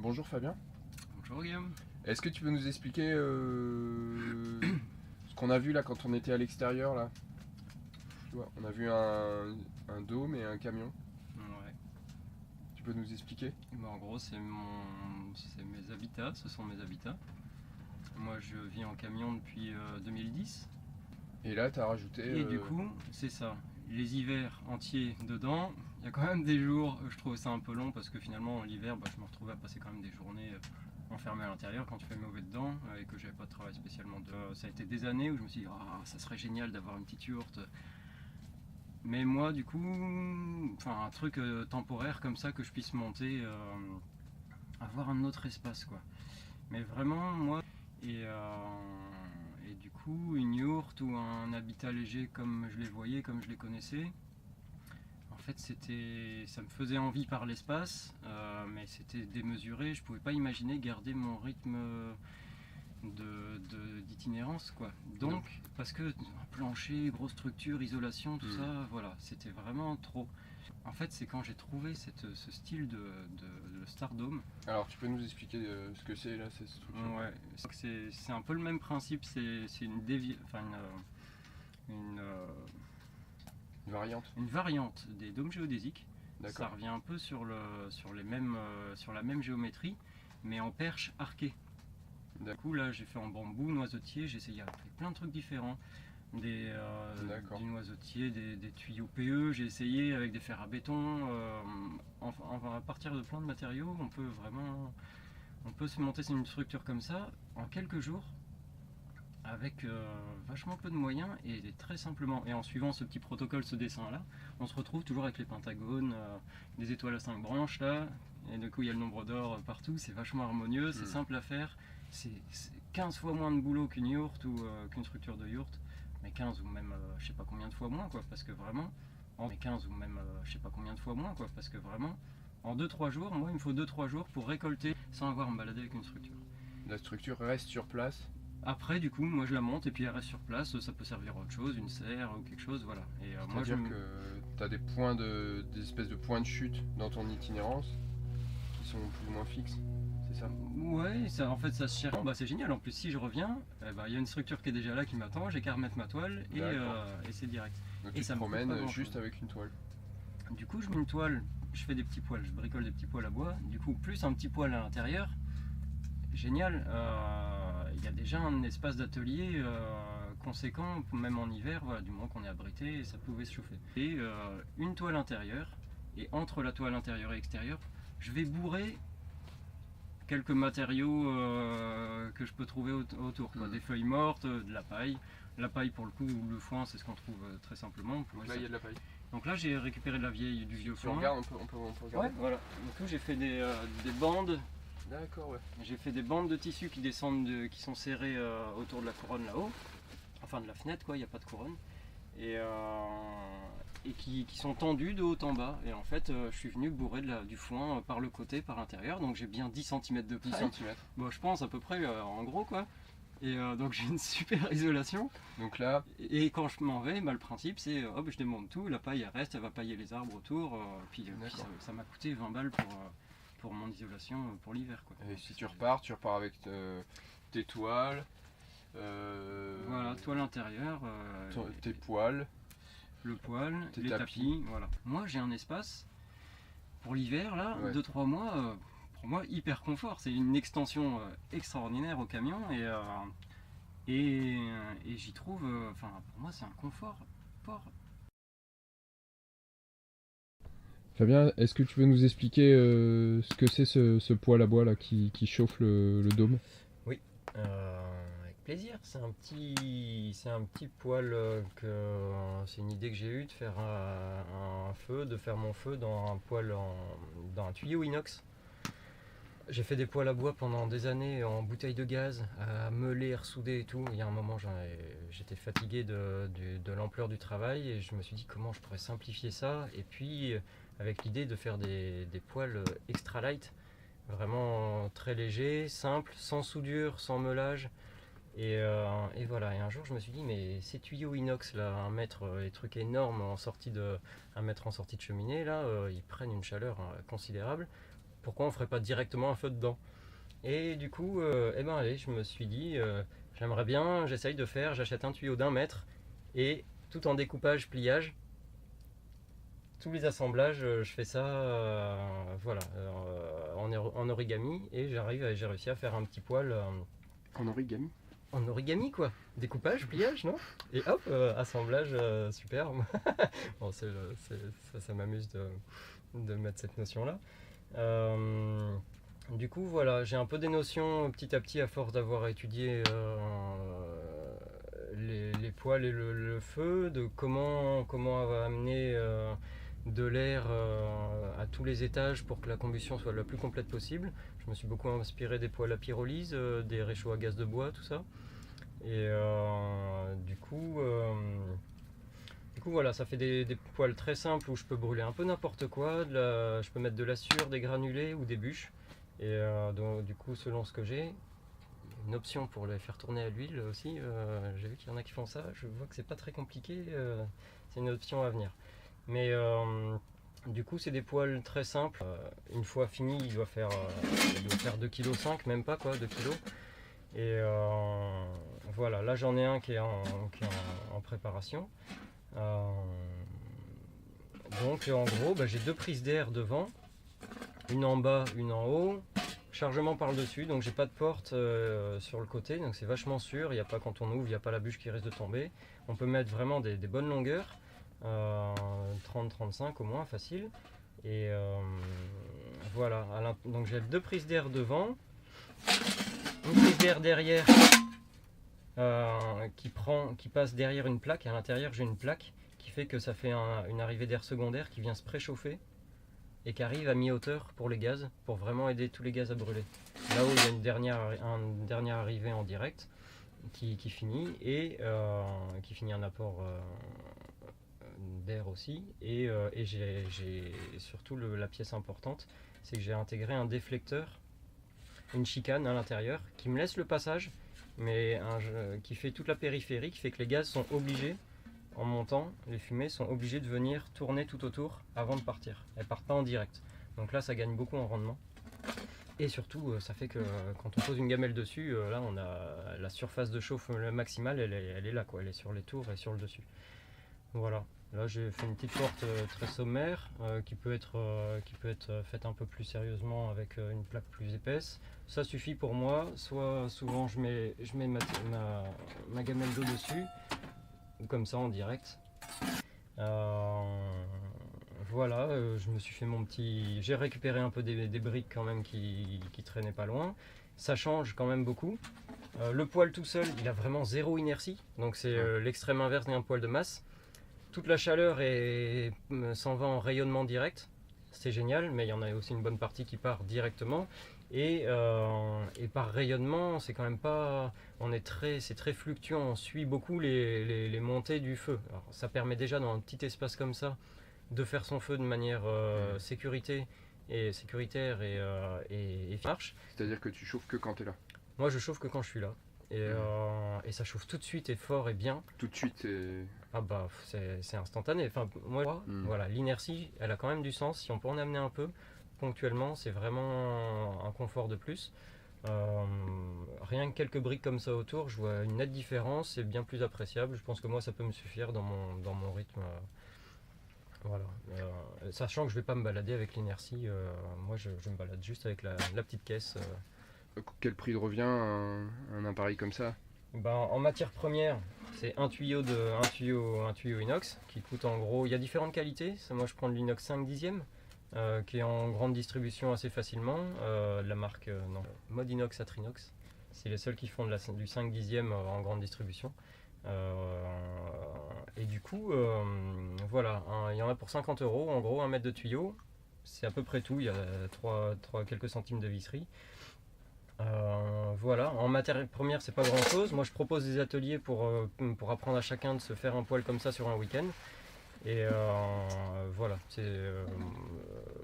Bonjour Fabien. Bonjour Guillaume. Est-ce que tu peux nous expliquer ce qu'on a vu là quand on était à l'extérieur là? Tu vois, on a vu un dôme et un camion. Ouais. Tu peux nous expliquer? En gros, c'est mes habitats, ce sont mes habitats. Moi, je vis en camion depuis 2010. Et là, tu as rajouté. Et du coup, c'est ça. Les hivers entiers dedans. Il y a quand même des jours, je trouve ça un peu long parce que finalement, l'hiver, je me retrouvais à passer quand même des journées enfermé à l'intérieur quand tu fais mauvais dedans et que j'avais pas de travail spécialement. Ça a été des années où je me suis dit, ça serait génial d'avoir une petite yourte. Mais moi, du coup, enfin un truc temporaire comme ça que je puisse monter, avoir un autre espace quoi. Mais vraiment, moi, et du coup, une yourte ou un habitat léger comme je les voyais, comme je les connaissais, en fait, ça me faisait envie par l'espace, mais c'était démesuré. Je pouvais pas imaginer garder mon rythme d'itinérance quoi. Donc, parce que plancher, grosse structure, isolation, tout ça, voilà, c'était vraiment trop. En fait, c'est quand j'ai trouvé ce style de Stardome. Alors, tu peux nous expliquer ce que c'est là, cette structure? Ouais, c'est un peu le même principe, c'est une variante. Une variante des dômes géodésiques. Ça D'accord. revient un peu sur la même géométrie, mais en perche arquée. Du coup, là, j'ai fait en bambou, noisetier, j'ai essayé avec plein de trucs différents. Du noisetier, des tuyaux PE, j'ai essayé avec des fers à béton. À partir de plein de matériaux, on peut se monter une structure comme ça en quelques jours, avec vachement peu de moyens et très simplement. Et en suivant ce petit protocole, ce dessin là, on se retrouve toujours avec les pentagones, des étoiles à 5 branches là, et du coup il y a le nombre d'or partout, c'est vachement harmonieux, c'est simple à faire, c'est 15 fois moins de boulot qu'une yourte ou qu'une structure de yourte, mais 15 ou même je sais pas combien de fois moins quoi, parce que vraiment, en 2-3 jours, moi il me faut 2-3 jours pour récolter sans avoir à me balader avec une structure. La structure reste sur place? Après, du coup, moi je la monte et puis elle reste sur place, ça peut servir à autre chose, une serre ou quelque chose, voilà. Et moi C'est-à-dire que tu as des espèces de points de chute dans ton itinérance qui sont plus ou moins fixes, c'est ça? Ouais, en fait ça se cherche. C'est génial, en plus si je reviens, il y a une structure qui est déjà là qui m'attend, j'ai qu'à remettre ma toile et c'est direct. Donc et tu te promènes juste avec une toile? Du coup, je mets une toile, je fais des petits poils, je bricole des petits poils à bois, du coup, plus un petit poil à l'intérieur. Génial, il y a déjà un espace d'atelier conséquent, même en hiver, voilà, du moment qu'on est abrité, et ça pouvait se chauffer. Et une toile intérieure, et entre la toile intérieure et extérieure, je vais bourrer quelques matériaux que je peux trouver autour, quoi. Des feuilles mortes, de la paille. La paille pour le coup, ou le foin, c'est ce qu'on trouve très simplement. Donc là il y a de la paille. Donc là j'ai récupéré du vieux foin. On peut regarder. Ouais, voilà. Du coup j'ai fait des bandes. D'accord, ouais. J'ai fait des bandes de tissu qui descendent, qui sont serrées autour de la couronne là-haut, enfin de la fenêtre quoi, il n'y a pas de couronne, et qui sont tendues de haut en bas. Et en fait, je suis venu bourrer du foin par le côté, par l'intérieur, donc j'ai bien 10 cm de paille. 10 cm. Bon, je pense à peu près en gros quoi. Et donc j'ai une super isolation. Donc là. Et quand je m'en vais, le principe c'est hop, je démonte tout, la paille elle reste, elle va pailler les arbres autour, puis ça m'a coûté 20 balles pour mon isolation pour l'hiver quoi. Et si tu repars avec tes toiles, voilà, toile intérieure, tes poils, le poêle, tes les tapis, voilà. Moi j'ai un espace pour l'hiver là, 2-3 mois, pour moi hyper confort, c'est une extension extraordinaire au camion et j'y trouve, pour moi c'est un confort fort. Fabien, est-ce que tu peux nous expliquer ce que c'est ce poêle à bois là qui chauffe le dôme? Oui, avec plaisir. C'est un petit poêle c'est une idée que j'ai eue de faire de faire mon feu dans un poêle dans un tuyau inox. J'ai fait des poêles à bois pendant des années en bouteille de gaz, à meuler, ressouder et tout. Il y a un moment, j'étais fatigué de l'ampleur du travail et je me suis dit comment je pourrais simplifier ça. Et puis, avec l'idée de faire des poêles extra light, vraiment très légers, simples, sans soudure, sans meulage. Et voilà. Et un jour, je me suis dit, mais ces tuyaux inox là, 1 mètre, les trucs énormes 1 mètre en sortie de cheminée, là, ils prennent une chaleur considérable. pourquoi on ferait pas directement un feu dedans. Et du coup, allez, je me suis dit, j'aimerais bien, j'achète un tuyau d'1 mètre, et tout en découpage, pliage, tous les assemblages, je fais ça en origami, et j'ai réussi à faire un petit poêle. En origami? En origami quoi, découpage, pliage, non? Et hop, assemblage superbe. Bon, ça m'amuse de mettre cette notion là. Du coup voilà, j'ai un peu des notions petit à petit à force d'avoir étudié les poêles et le feu, de comment amener de l'air à tous les étages pour que la combustion soit la plus complète possible. Je me suis beaucoup inspiré des poêles à pyrolyse, des réchauds à gaz de bois, tout ça. Et du coup voilà, ça fait des poêles très simples où je peux brûler un peu n'importe quoi. Je peux mettre de la sueur, des granulés ou des bûches. Et donc, du coup, selon ce que j'ai, une option pour les faire tourner à l'huile aussi. J'ai vu qu'il y en a qui font ça. Je vois que c'est pas très compliqué. C'est une option à venir. Mais du coup, c'est des poêles très simples. Une fois fini, il doit faire 2,5 kg, même pas quoi, 2 kg. Et voilà, là j'en ai un qui est en préparation. Donc en gros, j'ai 2 prises d'air devant, une en bas, une en haut, chargement par le dessus, donc j'ai pas de porte sur le côté, donc c'est vachement sûr, il n'y a pas, quand on ouvre, il n'y a pas la bûche qui risque de tomber. On peut mettre vraiment des bonnes longueurs, 30-35 au moins, facile. Et voilà, donc j'ai 2 prises d'air devant, une prise d'air derrière qui passe derrière une plaque. À l'intérieur j'ai une plaque qui fait que ça fait une arrivée d'air secondaire qui vient se préchauffer et qui arrive à mi-hauteur pour les gaz, pour vraiment aider tous les gaz à brûler. Là-haut il y a une dernière arrivée en direct qui finit, et qui finit un apport d'air aussi. Et j'ai surtout la pièce importante, c'est que j'ai intégré un déflecteur, une chicane à l'intérieur qui me laisse le passage, mais qui fait toute la périphérie, qui fait que les gaz sont obligés, en montant, les fumées sont obligées de venir tourner tout autour avant de partir. Elles partent pas en direct. Donc là ça gagne beaucoup en rendement. Et surtout ça fait que quand on pose une gamelle dessus, là on a la surface de chauffe maximale, elle est là quoi, elle est sur les tours et sur le dessus. Voilà. Là j'ai fait une petite porte très sommaire qui peut être faite un peu plus sérieusement avec une plaque plus épaisse. Ça suffit pour moi. Soit souvent je mets ma gamelle d'eau dessus, comme ça en direct. Voilà, je me suis fait mon petit... J'ai récupéré un peu des briques quand même qui traînaient pas loin. Ça change quand même beaucoup. Le poêle tout seul, il a vraiment zéro inertie. Donc c'est l'extrême inverse d'un poêle de masse. Toute la chaleur s'en va en rayonnement direct, c'est génial, mais il y en a aussi une bonne partie qui part directement. Et par rayonnement, c'est quand même pas... c'est très fluctuant, on suit beaucoup les montées du feu. Alors, ça permet déjà dans un petit espace comme ça de faire son feu de manière sécuritaire et marche. C'est-à-dire que tu chauffes que quand tu es là? Moi je chauffe que quand je suis là. Et ça chauffe tout de suite et fort et bien. Tout de suite Ah bah c'est instantané. Enfin moi voilà, l'inertie elle a quand même du sens. Si on peut en amener un peu ponctuellement, c'est vraiment un confort de plus. Rien que quelques briques comme ça autour, je vois une nette différence, c'est bien plus appréciable. Je pense que moi ça peut me suffire dans mon rythme. Voilà. Sachant que je vais pas me balader avec l'inertie, moi je me balade juste avec la petite caisse. Quel prix de revient un appareil comme ça? En matière première, c'est un tuyau inox qui coûte en gros, il y a différentes qualités. Moi je prends de l'inox 5/10 qui est en grande distribution assez facilement, la marque Mode Inox à Trinox. C'est les seuls qui font du 5/10 en grande distribution. Et du coup, voilà, il y en a pour 50 €, en gros 1 mètre de tuyau. C'est à peu près tout, il y a 3 quelques centimes de visserie. Voilà, en matière première c'est pas grand chose. Moi je propose des ateliers pour apprendre à chacun de se faire un poêle comme ça sur un week-end. Et voilà,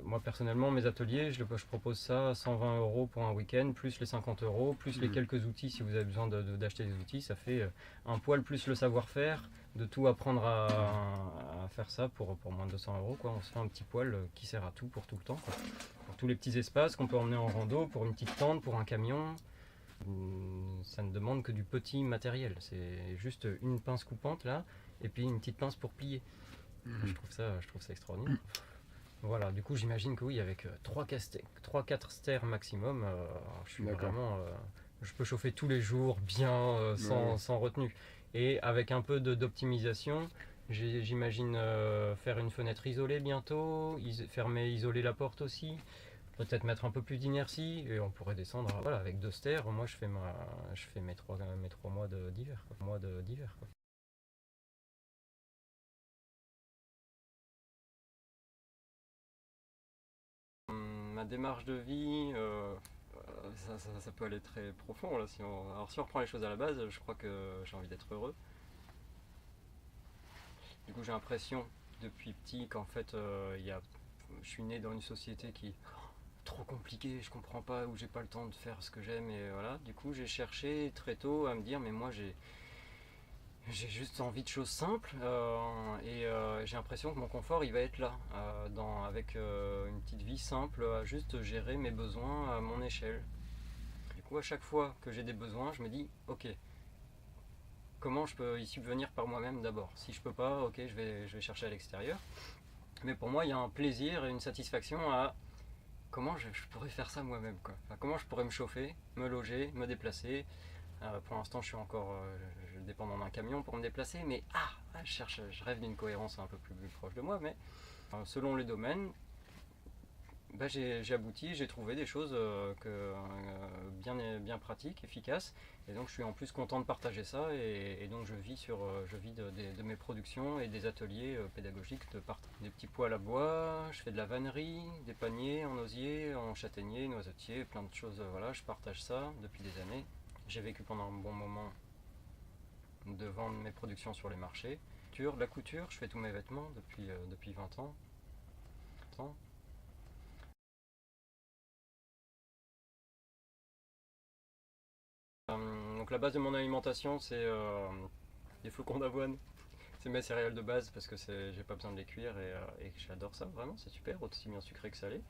moi personnellement, mes ateliers, je propose ça à 120 € pour un week-end, plus les 50 €, plus les quelques outils. Si vous avez besoin d'acheter des outils, ça fait un poil plus le savoir-faire, de tout apprendre à faire ça pour moins de 200 €, quoi. On se fait un petit poil qui sert à tout pour tout le temps, quoi. Pour tous les petits espaces qu'on peut emmener en rando, pour une petite tente, pour un camion. Ça ne demande que du petit matériel. C'est juste une pince coupante là, et puis une petite pince pour plier. Je trouve ça extraordinaire. Voilà, du coup j'imagine que oui, avec 3-4 stères maximum, je suis vraiment... je peux chauffer tous les jours bien, sans retenue. Et avec un peu d'optimisation, j'imagine faire une fenêtre isolée bientôt, isoler la porte aussi, peut-être mettre un peu plus d'inertie, et on pourrait descendre voilà, avec 2 stères. Moi je fais mes 3 mois d'hiver. Ma démarche de vie, ça peut aller très profond là. Alors si on reprend les choses à la base, je crois que j'ai envie d'être heureux. Du coup j'ai l'impression depuis petit qu'en fait je suis né dans une société qui est trop compliquée, je comprends pas, où j'ai pas le temps de faire ce que j'aime, et voilà. Du coup j'ai cherché très tôt à me dire mais moi j'ai juste envie de choses simples, et j'ai l'impression que mon confort il va être là, avec une petite vie simple, à juste gérer mes besoins à mon échelle. Du coup à chaque fois que j'ai des besoins, je me dis ok, comment je peux y subvenir par moi-même d'abord. Si je peux pas, ok, je vais chercher à l'extérieur. Mais pour moi il y a un plaisir et une satisfaction à comment je pourrais faire ça moi-même, quoi. Enfin, comment je pourrais me chauffer, me loger, me déplacer. Pour l'instant, je suis encore dépendant d'un camion pour me déplacer, mais je rêve d'une cohérence un peu plus proche de moi. Mais selon les domaines, j'ai abouti, j'ai trouvé des choses bien pratiques, efficaces, et donc je suis en plus content de partager ça, et donc je vis de mes productions et des ateliers pédagogiques de partage. Des petits poêles à bois, je fais de la vannerie, des paniers en osier, en châtaignier, noisetier, plein de choses, voilà, je partage ça depuis des années. J'ai vécu pendant un bon moment de vendre mes productions sur les marchés. De la couture, je fais tous mes vêtements depuis 20 ans. Donc la base de mon alimentation, c'est des flocons d'avoine. C'est mes céréales de base parce que j'ai pas besoin de les cuire, et j'adore ça, vraiment, c'est super, aussi bien sucré que salé.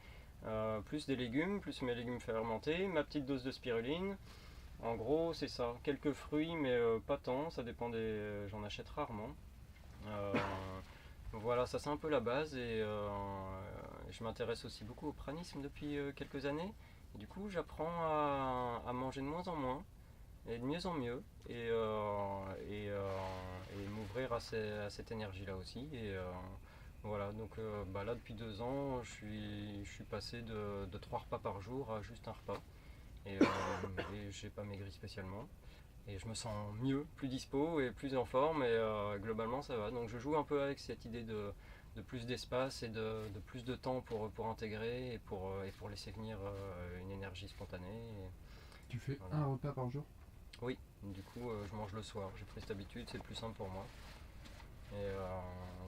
Plus des légumes, plus mes légumes fermentés, ma petite dose de spiruline. En gros, c'est ça. Quelques fruits, mais pas tant, ça dépend j'en achète rarement. Voilà, ça c'est un peu la base, et je m'intéresse aussi beaucoup au pranisme depuis quelques années. Et du coup, j'apprends à manger de moins en moins et de mieux en mieux, et m'ouvrir à cette énergie-là aussi. Et voilà, donc là depuis 2 ans, je suis passé de 3 repas par jour à juste un repas. Et j'ai pas maigri spécialement. Et je me sens mieux, plus dispo et plus en forme, et globalement ça va. Donc je joue un peu avec cette idée de plus d'espace et de plus de temps pour intégrer, et pour laisser venir une énergie spontanée. Tu fais voilà. Un repas par jour? Oui, du coup je mange le soir, j'ai pris cette habitude, c'est le plus simple pour moi. Et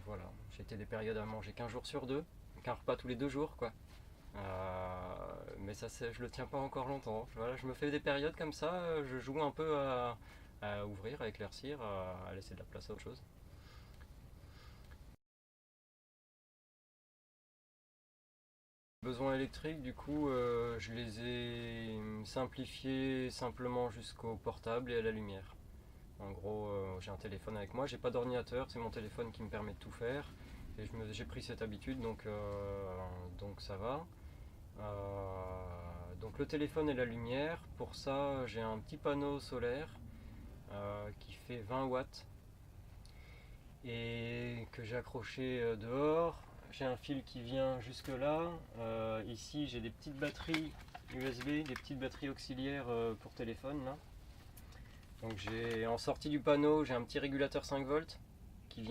voilà, j'ai été des périodes à manger qu'un jour sur deux, qu'un repas tous les 2 jours, quoi. Mais ça, je le tiens pas encore longtemps. Voilà, je me fais des périodes comme ça, je joue un peu à ouvrir, à éclaircir, à laisser de la place à autre chose. Besoins électriques, du coup, je les ai simplifiés simplement jusqu'au portable et à la lumière. En gros, j'ai un téléphone avec moi, j'ai pas d'ordinateur, c'est mon téléphone qui me permet de tout faire. Et j'ai pris cette habitude, donc ça va. Donc le téléphone et la lumière, pour ça j'ai un petit panneau solaire qui fait 20 watts et que j'ai accroché dehors. J'ai un fil qui vient jusque là. Ici j'ai des petites batteries USB, des petites batteries auxiliaires pour téléphone là. Donc en sortie du panneau, j'ai un petit régulateur 5 volts qui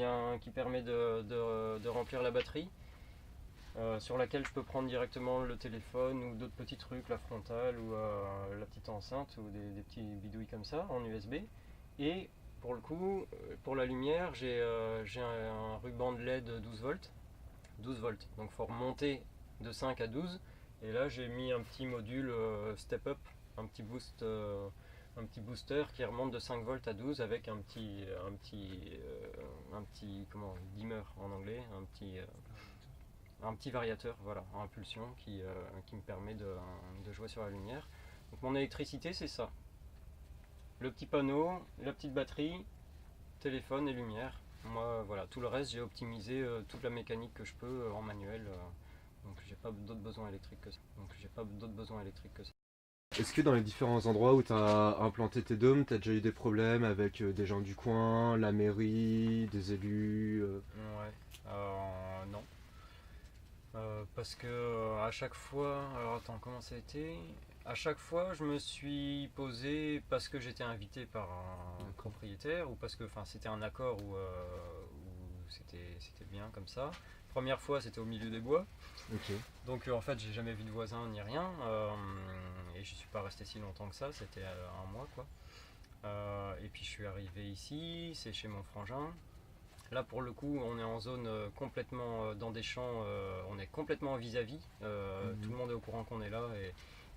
permet de remplir la batterie. Sur laquelle je peux prendre directement le téléphone ou d'autres petits trucs, la frontale ou la petite enceinte, ou des petits bidouilles comme ça en USB. Et pour le coup, pour la lumière, j'ai un ruban de LED 12 volts. 12 volts. Donc il faut remonter de 5 à 12. Et là j'ai mis un petit module step up, un petit booster qui remonte de 5 volts à 12 avec un petit comment, dimmer en anglais, un petit variateur, voilà, en impulsion qui me permet de jouer sur la lumière. Donc mon électricité c'est ça. Le petit panneau, la petite batterie, téléphone et lumière. Moi voilà, tout le reste j'ai optimisé toute la mécanique que je peux en manuel. Donc j'ai pas d'autres besoins électriques que ça. Est-ce que dans les différents endroits où tu as implanté tes dômes, tu as déjà eu des problèmes avec des gens du coin, la mairie, des élus Ouais, non. Parce que à chaque fois, alors attends, comment ça a été? À chaque fois, je me suis posé parce que j'étais invité par un propriétaire ou parce que c'était un accord où c'était bien comme ça. Première fois, c'était au milieu des bois. Ok. Donc en fait, j'ai jamais vu de voisin ni rien. Et je suis pas resté si longtemps que ça, c'était un mois quoi. Et puis je suis arrivé ici, c'est chez mon frangin. Là pour le coup on est en zone complètement dans des champs, on est complètement vis-à-vis, tout le monde est au courant qu'on est là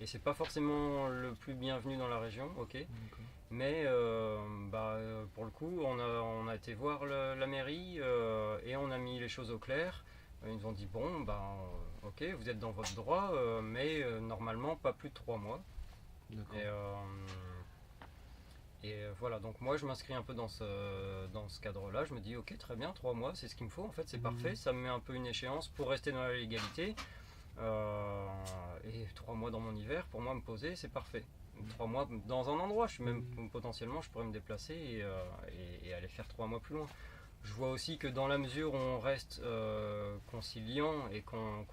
et c'est pas forcément le plus bienvenu dans la région, ok. Mais pour le coup on a été voir la mairie et on a mis les choses au clair. Ils nous ont dit bon ok vous êtes dans votre droit mais normalement pas plus de 3 mois. Et voilà, donc moi je m'inscris un peu dans ce cadre-là, je me dis ok très bien, 3 mois c'est ce qu'il me faut, en fait c'est parfait, ça me met un peu une échéance pour rester dans la légalité, et 3 mois dans mon hiver, pour moi me poser c'est parfait. 3 mois dans un endroit, je suis même potentiellement je pourrais me déplacer et aller faire 3 mois plus loin. Je vois aussi que dans la mesure où on reste conciliant et qu'on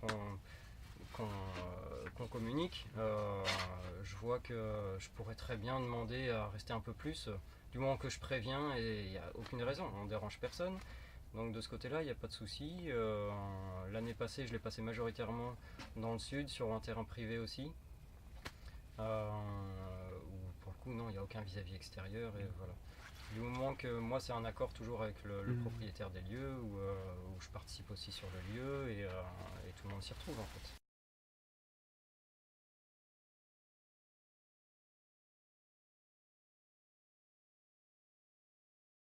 communique, je vois que je pourrais très bien demander à rester un peu plus, du moment que je préviens et il n'y a aucune raison, on ne dérange personne. Donc de ce côté-là, il n'y a pas de souci. L'année passée, je l'ai passé majoritairement dans le sud, sur un terrain privé aussi. Où pour le coup, non, il n'y a aucun vis-à-vis extérieur. Et voilà. Du moment que moi, c'est un accord toujours avec le propriétaire des lieux, où je participe aussi sur le lieu et tout le monde s'y retrouve en fait.